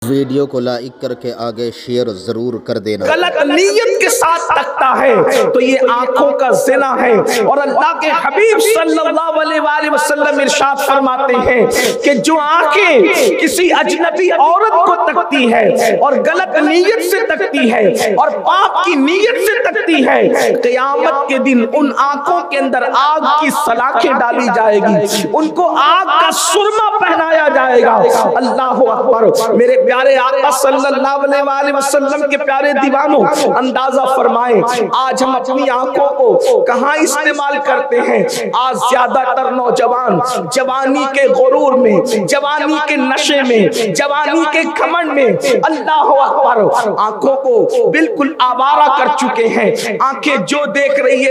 Video को like करके आगे शेयर जरूर कर देना। गलत नीयत के साथ तकता है तो ये आंखों का ज़िना है। और अल्लाह के हबीब सल्लल्लाहु अलैहि वसल्लम इरशाद फरमाते हैं कि जो आंखें किसी अजनबी औरत को तकती है और गलत नीयत से तकती है और पाप की नीयत से तकती है, क़यामत के दिन उन आंखों के अंदर आग की सलाखें डाली जाएगी, उनको आग का सुरमा पहनाया जाएगा। अल्लाह अकबर। मेरे प्यारे आका सल्लल्लाहु अलैहि वसल्लम के प्यारे दीवानों, अंदाजा फरमाएं आज हम अपनी आंखों को कहां इस्तेमाल करते हैं। आज ज्यादातर नौजवान जवानी के गुरूर में, जवानी के नशे में, जवानी के घमंड में अल्लाह अकबर आंखों को बिल्कुल आवारा कर चुके हैं। आंखें जो देख रही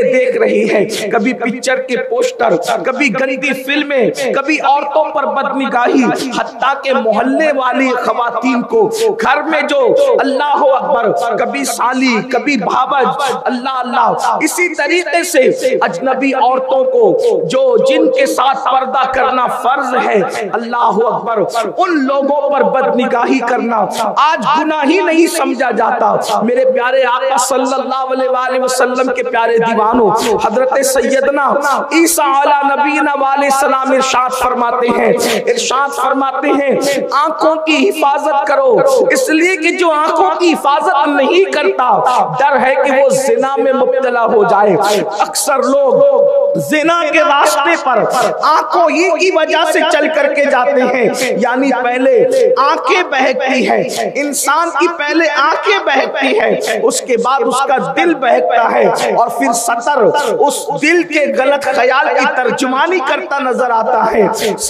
है, कभी पिक्चर के पोस्टर, कभी गंदी फिल्में, कभी औरतों पर बदनिगाही, हत्ता के मोहल्ले वाली खवातीन को घर में जो अल्लाह अकबर, कभी साली, कभी भाबज, अल्लाह अल्लाह, इसी तरीके से अजनबी औरतों को जो जिनके साथ पर्दा करना फर्ज है, अल्लाह अकबर, उन लोगों पर बदनिगाही करना आज गुनाह ही नहीं समझा जाता। मेरे प्यारे आका सल्लल्लाहु अलैहि वसल्लम के प्यारे दीवानों, हजरत सैयदना ईसा अला नबीना वाले सलाम इरशाद फरमाते हैं आंखों की हिफाजत करो, इसलिए कि जो आंखों की हिफाजत नहीं करता डर है कि वो जिना में मुब्तला हो जाए। अक्सर लोग जिना के रास्ते पर आंखों ही की वजह से चल करके जाते हैं। यानी पहले आंखें बहकती है इंसान की, पहले आंखें बहकती है, उसके बाद उसका दिल बहकता है और फिर सतर उस दिल के गलत ख्याल की तर्जुमानी करता नजर आता है।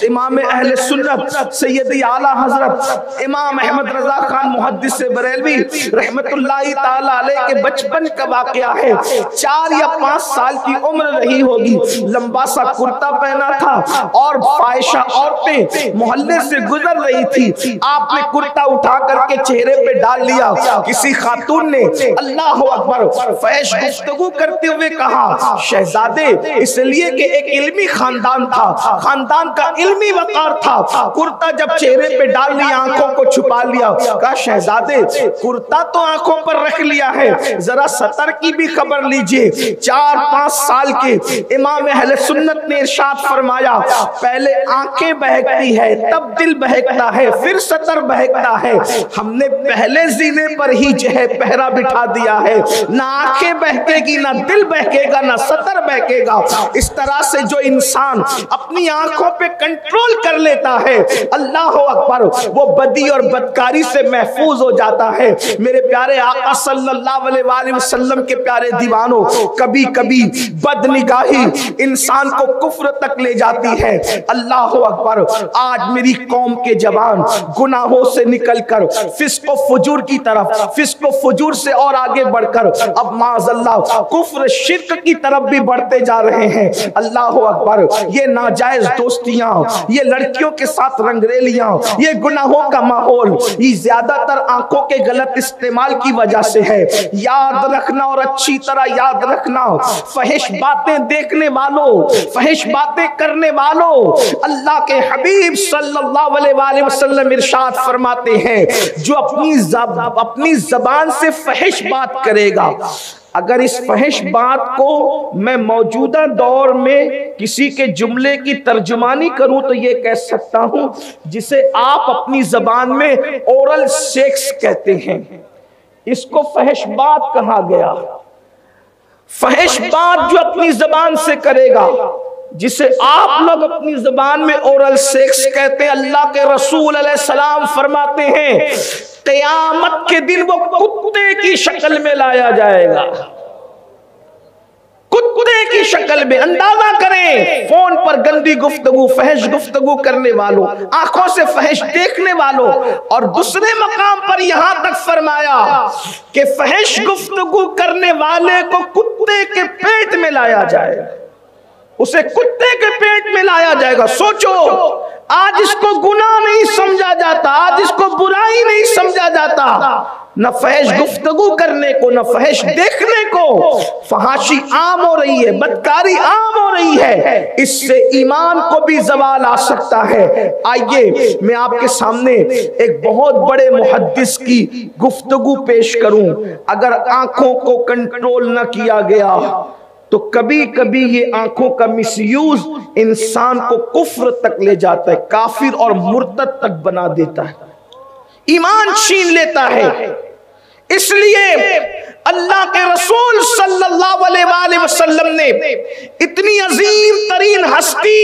इमाम अहले सुन्नत सैयदी आला हजरत इमाम अहमद रजा खान मुहद्दिस बरेलवी रहमतुल्लाहि ताला अलैह के बचपन का वाकया है। 4 या 5 साल की उम्र रही होगी, लंबा सा कुर्ता पहना था और फाहिशा औरतें मोहल्ले से गुजर रही थी। आपने कुर्ता उठा करके चेहरे पे डाल लिया। किसी खातून ने अल्लाह अकबर फहश गुफ्तगू करते हुए कहा शहजादे, इसलिए कि एक इल्मी खानदान था, खानदान का इल्मी वकार था, कुर्ता जब चेहरे पे डाल लिया, आंखों को छुपा लिया। कहा शहजादे कुर्ता तो आंखों पर रख लिया है, जरा सतर की भी खबर लीजिए। 4-5 साल के इमाम अहले सुन्नत ने इरशाद फरमाया पहले आंखें बहकती है, तब दिल बहकता है, फिर सतर बहकता है। हमने पहले जीने पर ही जो है पहरा बिठा दिया है, ना आंखें बहकेगी, ना दिल बहकेगा, ना सतर बहकेगा। इस तरह से जो इंसान अपनी आंखों पे कंट्रोल कर लेता है, अल्लाह अकबर, वो बदी और बदकारी से महफूज हो जाता है। मेरे प्यारे आका सल्लल्लाहु अलैहि वसल्लम के प्यारे दीवानों, कभी कभी बदनिगाही इंसान को कुफ्र तक ले जाती है। अल्लाह अकबर, आज मेरी कौम के जवान गुनाहों से निकलकर फिस्क व फुजूर की तरफ, फिस्क व फुजूर से और आगे बढ़कर अब माज़अल्लाह कुफ्र शिर्क की तरफ भी बढ़ते जा रहे हैं। अल्लाह अकबर, ये नाजायज दोस्तियां, ये लड़कियों के साथ रंगरेलियां, ये गुनाहों का माहौल, ये ज्यादातर आंखों के गलत इस्तेमाल की वजह से है। याद रखना और अच्छी तरह याद रखना, फहिश बातें देखने वालों, फहिश बातें करने वालों, अल्लाह के हबीब सल्लल्लाहु अलैहि वसल्लम इरशाद फरमाते हैं जो अपनी जबान से फहिश बात करेगा, अगर इस फहिश बात को मैं मौजूदा दौर में किसी के जुमले की तर्जुमानी करूं तो ये कह सकता हूं जिसे आप अपनी जबान में ओरल सेक्स कहते हैं, इसको फहिश बात कहा गया। फहिश बात जो अपनी जबान से करेगा, जिसे आप लोग अपनी जबान में ओरल सेक्स कहते हैं, अल्लाह के रसूल अलैहिस्सलाम फरमाते हैं क़यामत के दिन वो कुत्ते की शक्ल में लाया जाएगा, कुत्ते की शक्ल में। अंदाजा करें, फोन पर गंदी गुफ्तगू, फहश गुफ्तगू करने वालों, आंखों से फहश देखने वालों, और दूसरे मकाम पर यहां तक फरमाया कि फहश गुफ्तगू करने वाले को कुत्ते के पेट में लाया जाएगा, उसे कुत्ते के पेट में लाया जाएगा। सोचो, आज इसको गुनाह नहीं समझा जाता, आज इसको बुराई नहीं समझा दिया जाता, न फहश गुफ्तगू करने को, न फहश देखने को। फहाशी आम हो रही है, बदकारी आम हो रही है, इससे ईमान को भी जवाल आ सकता है। आइए मैं आपके सामने एक बहुत बड़े मुहद्दिस की गुफ्तगू पेश करूं। अगर आंखों को कंट्रोल न किया गया तो कभी कभी ये आंखों का मिसयूज इंसान को कुफ्र तक ले जाता है, काफिर और मुर्तद तक बना देता है, ईमान छीन लेता है। इसलिए अल्लाह के रसूल सल्लल्लाहु अलैहि वसल्लम ने इतनी अजीम तरीन हस्ती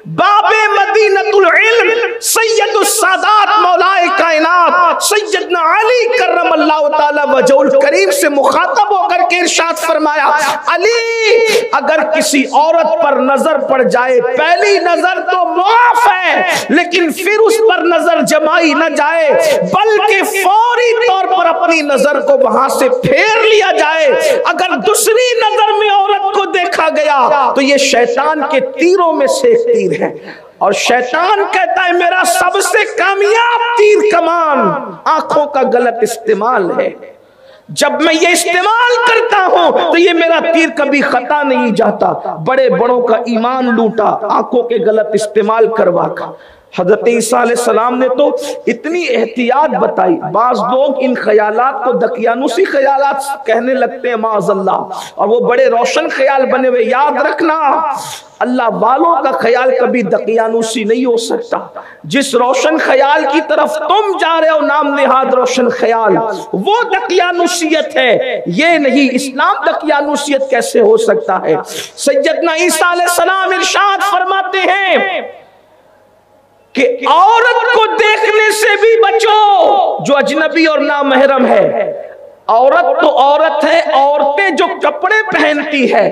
बाबे मदीनतुल इल्म सैयदुस सादात मौलाए कायनात सैयदना अली करमल्लाहु ताला वजहुल करीम से मुखातब होकर के इरशाद फरमाया, अली अगर किसी औरत पर नजर पड़ जाए, पहली नजर तो माफ है, लेकिन फिर उस पर नजर जमाई न जाए, बल्कि फौरी तौर पर अपनी नजर को वहां से फेर लिया जाए। अगर दूसरी नजर में औरत को देखा गया तो ये शैतान के तीरों में से एक तीर है, और शैतान कहता है मेरा सबसे कामयाब तीर कमान आंखों का गलत इस्तेमाल है। जब मैं ये इस्तेमाल करता हूं तो ये मेरा तीर कभी खता नहीं जाता। बड़े बड़ों का ईमान लूटा आंखों के गलत इस्तेमाल करवा कर। हजरत ईसा अलैहिस्सलाम ने तो इतनी एहतियात बताई। बाज लोग इन ख्यालात को दकियानुसी ख्यालात कहने लगते हैं माअज़ल्लाह, और वो बड़े रोशन ख्याल बने हुए। याद रखना, अल्लाह वालों का ख्याल कभी दकियानुसी नहीं हो सकता। जिस रोशन ख्याल की तरफ तुम जा रहे हो, नाम नेहाद रोशन ख्याल, वो दकियानुसियत है, ये नहीं। इस्लाम दकियानुसियत कैसे हो सकता है? सैयदना ईसा अलैहिस्सलाम इरशाद फरमाते हैं कि औरत को देखने से भी बचो जो अजनबी और नामहरम है। औरत तो औरत है, औरतें जो कपड़े पहनती है,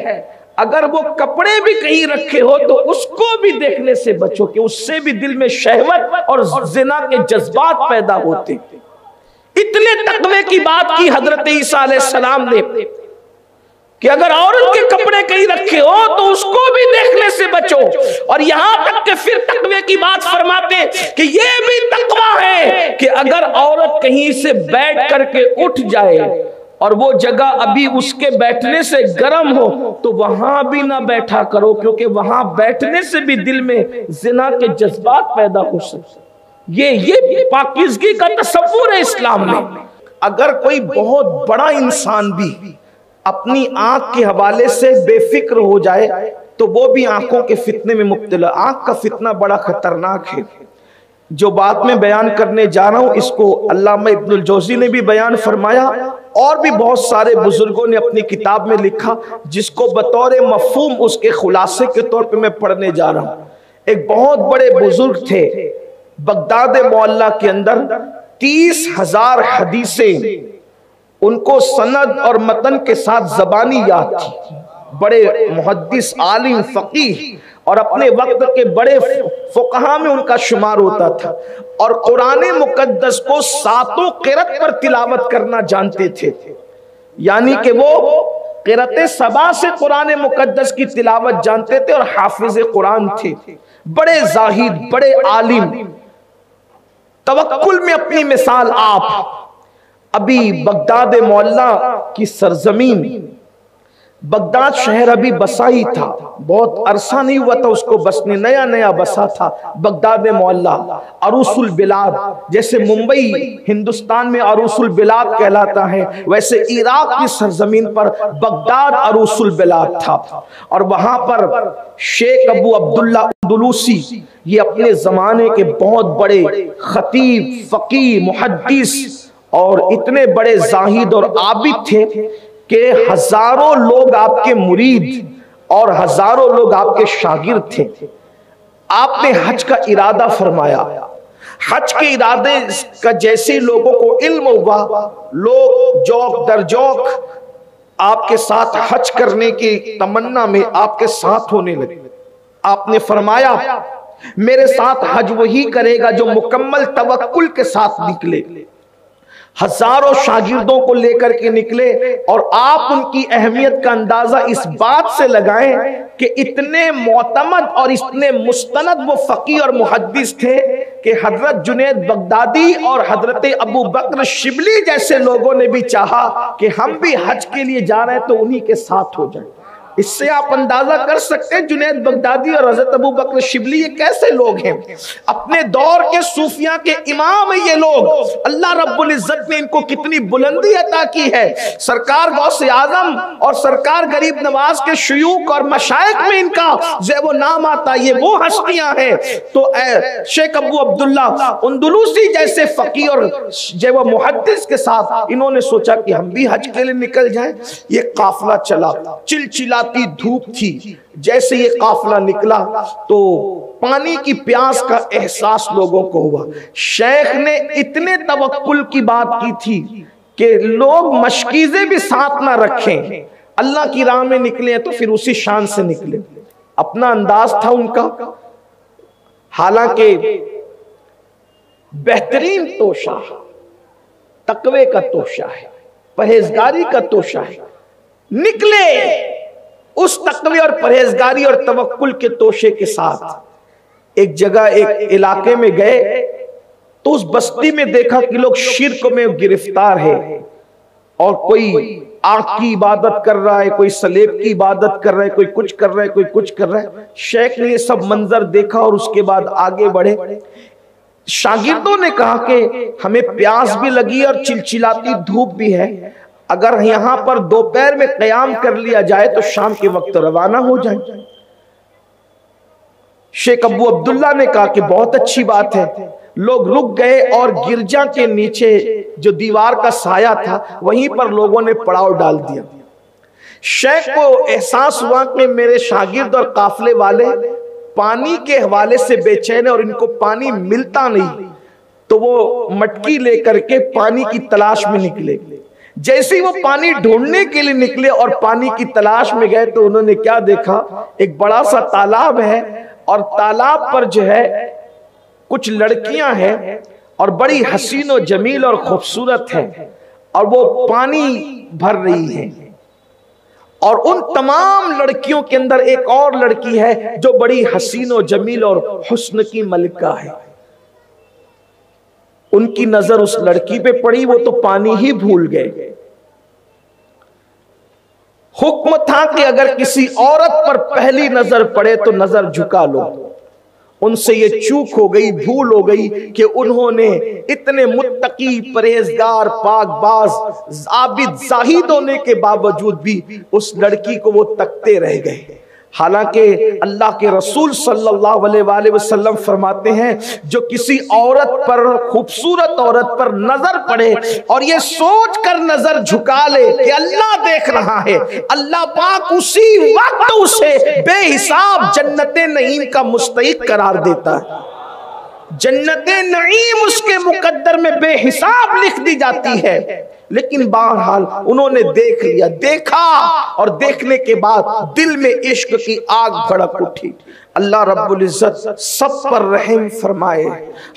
अगर वो कपड़े भी कहीं रखे हो तो उसको भी देखने से बचो कि उससे भी दिल में शहवत और जिना के जज्बात पैदा होते। इतने तकवे की बात की हजरत ईसा अलैहिस्सलाम ने कि अगर औरत के कपड़े कहीं रखे हो तो उसको भी देखने से बचो। और यहां तक कि फिर तकवे की बात फरमाते कि ये भी तकवा है कि अगर औरत कहीं से बैठ करके उठ जाए और वो जगह अभी उसके बैठने से गर्म हो तो वहां भी ना बैठा करो, क्योंकि वहां बैठने से भी दिल में जिना के जज्बात पैदा हो सकते। ये पाकीज़गी का तसव्वुर है इस्लाम में। अगर कोई बहुत बड़ा इंसान भी अपनी आंख के हवाले से बेफिक्र हो जाए तो वो भी आंखों के फितने में मुब्तला। आंख का फितना बड़ा खतरनाक है। जो बात मैं बयान करने जा रहा हूं इसको अल्लामा इब्नुल जौज़ी ने भी बयान फरमाया, और भी बहुत सारे बुजुर्गों ने अपनी किताब में लिखा, जिसको बतौर मफहूम उसके खुलासे के तौर पे मैं पढ़ने जा रहा हूं। एक बहुत बड़े बुजुर्ग थे, बगदाद मोहल्ला के अंदर 30,000 हदीसें उनको सनद और मतन के साथ जबानी याद थी। बड़े मुहद्दिस, आलिम, फकीह और अपने वक्त के बड़े फुकहा में उनका शुमार होता था, और कुरान मुकद्दस को 7 क़िरत पर तिलावत करना जानते थे। यानी कि वो क़िरत सबा से कुरान मुकद्दस की तिलावत जानते थे और हाफिज़ कुरान थे। बड़े जाहिद, बड़े आलिम। तवक्कुल में अपनी मिसाल आप। अभी बगदाद मोहल्ला की सरजमीन, बगदाद शहर अभी बसा ही था, बहुत अरसा नहीं हुआ था उसको बसने, नया नया बसा था बगदाद मोहल्ला। अरूसुल बिलाद, जैसे मुंबई हिंदुस्तान में अरूसुल बिलाद कहलाता है, वैसे इराक की सरजमीन पर बगदाद अरूसुल बिलाद था। और वहां पर शेख अबू अब्दुल्ला अंदलूसी, ये अपने जमाने के बहुत बड़े खतीब, फकीह, मुहद्दिस और इतने बड़े जाहिद और आबिद थे कि हजारों लोग आपके मुरीद और हजारों लोग आपके शागिर्द थे। आपने हज का इरादा फरमाया। हज के इरादे का जैसे लोगों को इल्म हुआ, लोग जौक दर जौक आपके साथ हज करने की तमन्ना में आपके साथ होने लगे। आपने फरमाया मेरे साथ हज वही करेगा जो मुकम्मल तवक्कुल के साथ निकले। हजारों शागिर्दों को लेकर के निकले और आप उनकी अहमियत का अंदाजा इस बात से लगाएं कि इतने मोतमद और इतने मुस्तनद वो फकी और मुहद्दिस थे कि हजरत जुनैद बगदादी और हजरत अबू बकर शिबली जैसे लोगों ने भी चाहा कि हम भी हज के लिए जा रहे हैं तो उन्हीं के साथ हो जाए। इससे आप अंदाजा कर सकते हैं जुनैद बगदादी और हजरत अबू बकर शिबली ये कैसे लोग हैं। अपने दौर के सूफिया के इमाम है ये लोग। अल्लाह रब्बुल इज्जत ने इनको कितनी बुलंदी अता की है। सरकार गौसे आजम और सरकार गरीब नवाज के शयूख और मशाइख में इनका जो वो नाम आता, ये वो हस्तियां हैं। तो शेख अबू अब्दुल्ला अंदलूसी जैसे फकी और जो वो मुहद्दिस के साथ इन्होंने सोचा कि हम भी हज के लिए निकल जाएं। ये काफिला चला, चिलचिला धूप थी। जैसे ये काफिला निकला तो पानी की प्यास का एहसास लोगों को हुआ। शेख ने इतने तवक्कुल की बात की थी कि लोग मशकीज़ें भी साथ ना रखें, अल्लाह की राह में निकले तो फिर उसी शान से निकले। अपना अंदाज था उनका। हालांकि बेहतरीन तोशा तकवे का तोशा है, परहेजगारी का तोशा है। निकले उस तकवे और परहेजगारी और तवक्कुल के तोशे के साथ एक जगह एक इलाके में गए तो उस बस्ती में देखा कि लोग शिर्क में गिरफ्तार है और कोई आग की इबादत कर रहा है, कोई सलेब की इबादत कर रहा है, कोई कुछ कर रहा है, कोई कुछ कर रहा है। शेख ने ये सब मंजर देखा और उसके बाद आगे बढ़े। शागिर्दों ने कहा कि हमें प्यास भी लगी और चिलचिलाती धूप भी है, अगर यहां पर दोपहर में क़याम कर लिया जाए तो शाम के वक्त रवाना हो जाए। शेख अबू अब्दुल्ला ने कहा कि बहुत अच्छी बात है। लोग रुक गए और गिरजा के नीचे जो दीवार का साया था वहीं पर लोगों ने पड़ाव डाल दिया। शेख को एहसास हुआ कि मेरे शागिर्द और काफिले वाले पानी के हवाले से बेचैन है और इनको पानी मिलता नहीं, तो वो मटकी लेकर के पानी की तलाश में निकले। जैसे ही वो पानी ढूंढने के लिए निकले और पानी की तलाश में गए तो उन्होंने क्या देखा, एक बड़ा सा तालाब है और तालाब पर जो है कुछ लड़कियां हैं और बड़ी हसीन और जमील और खूबसूरत हैं और वो पानी भर रही हैं। और उन तमाम लड़कियों के अंदर एक और लड़की है जो बड़ी हसीन और जमील और हुस्न की मलिका है। उनकी नजर उस लड़की पे पड़ी, वो तो पानी ही भूल गए। हुक्म था कि अगर किसी औरत पर पहली नजर पड़े तो नजर झुका लो। उनसे ये चूक हो गई, भूल हो गई कि उन्होंने इतने मुत्तकी, परहेजगार, पाकबाज, आबिद, जाहिद होने के बावजूद भी उस लड़की को वो तकते रह गए। हालांकि अल्लाह के रसूल सल्लल्लाहु अलैहि वसल्लम फरमाते हैं जो किसी औरत पर, खूबसूरत औरत पर नजर पड़े और ये सोच कर नजर झुका ले कि अल्लाह देख रहा है, अल्लाह पाक उसी वक्त उसे बेहिसाब जन्नते नईम का मुस्तहिक करार देता है। जन्नते नईम उसके मुकद्दर में बेहिसाब लिख दी जाती है। लेकिन बहरहाल उन्होंने देख लिया, देखा और देखने के बाद दिल में इश्क की आग भड़क उठी। अल्लाह रब्बुल इज्जत सब पर रहम फरमाए।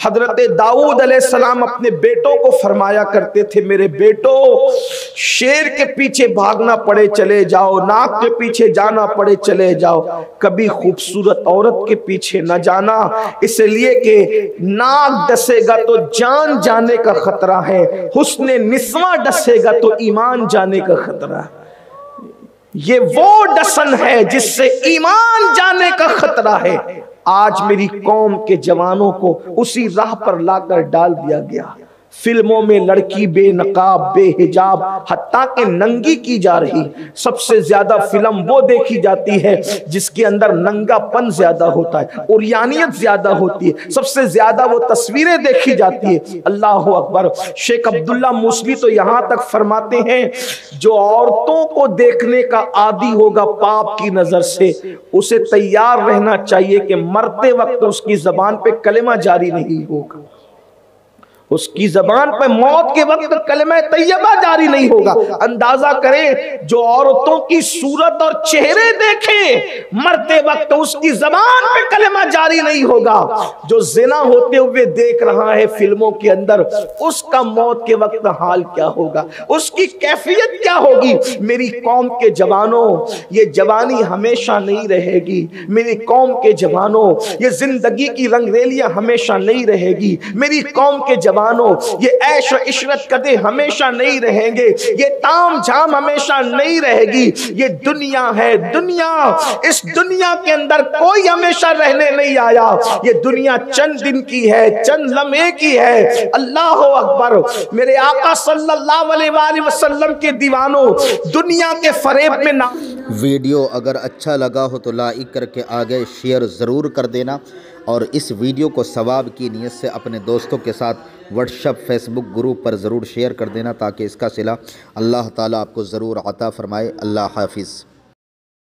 हजरत दाऊद अलैहिस्सलाम अपने बेटों को फरमाया करते थे, मेरे बेटो शेर के पीछे भागना पड़े चले जाओ, नाक के पीछे जाना पड़े चले जाओ, कभी खूबसूरत औरत के पीछे न जाना, इसलिए कि नाक डसेगा तो जान जाने का खतरा है, हुस्ने निस्वा डसेगा तो ईमान जाने का खतरा है। ये वो डसन है जिससे ईमान जाने का खतरा है। आज मेरी कौम के जवानों को उसी राह पर लाकर डाल दिया गया। फिल्मों में लड़की बेनकाब, बेहिजाब, हत्ता के नंगी की जा रही। सबसे ज्यादा फिल्म वो देखी जाती है जिसके अंदर नंगापन ज्यादा होता है, उरियानियत ज्यादा होती है, सबसे ज्यादा वो तस्वीरें देखी जाती है। अल्लाह अकबर। शेख अब्दुल्ला मूसवी तो यहां तक फरमाते हैं जो औरतों को देखने का आदी होगा पाप की नजर से, उसे तैयार रहना चाहिए कि मरते वक्त उसकी जबान पे कलेमा जारी नहीं होगा। उसकी जबान पर मौत के वक्त कलमा तैयबा जारी नहीं होगा। अंदाजा करें, जो औरतों की सूरत और चेहरे देखे मरते वक्त उसकी जबान पे कलमा जारी नहीं होगा। जो जिना होते हुए देख रहा है फिल्मों के अंदर, उसका मौत के वक्त हाल क्या होगा, उसकी कैफियत क्या होगी। मेरी कौम के जवानों, ये जवानी हमेशा नहीं रहेगी। मेरी कौम के जवानों, ये जिंदगी की रंगरेलियां हमेशा नहीं रहेगी। मेरी कौम के जवानों, ये ऐश और इशरत कदे हमेशा नहीं रहेंगे। ये ताम झाम हमेशा नहीं रहेगी। ये दुनिया है, दुनिया, इस दुनिया के अंदर कोई हमेशा रहने नहीं आया। ये दुनिया चंद दिन की है, चंद लम्हे की है। अल्लाह अकबर। मेरे आका सल्लल्लाहु अलैहि वसल्लम के दीवानों, दुनिया के फरेब में ना। वीडियो अगर अच्छा लगा हो तो लाइक करके आगे शेयर ज़रूर कर देना, और इस वीडियो को सवाब की नीयत से अपने दोस्तों के साथ व्हाट्सएप फेसबुक ग्रुप पर ज़रूर शेयर कर देना, ताकि इसका सिला अल्लाह ताला आपको ज़रूर अता फ़रमाए। अल्लाह हाफिज़।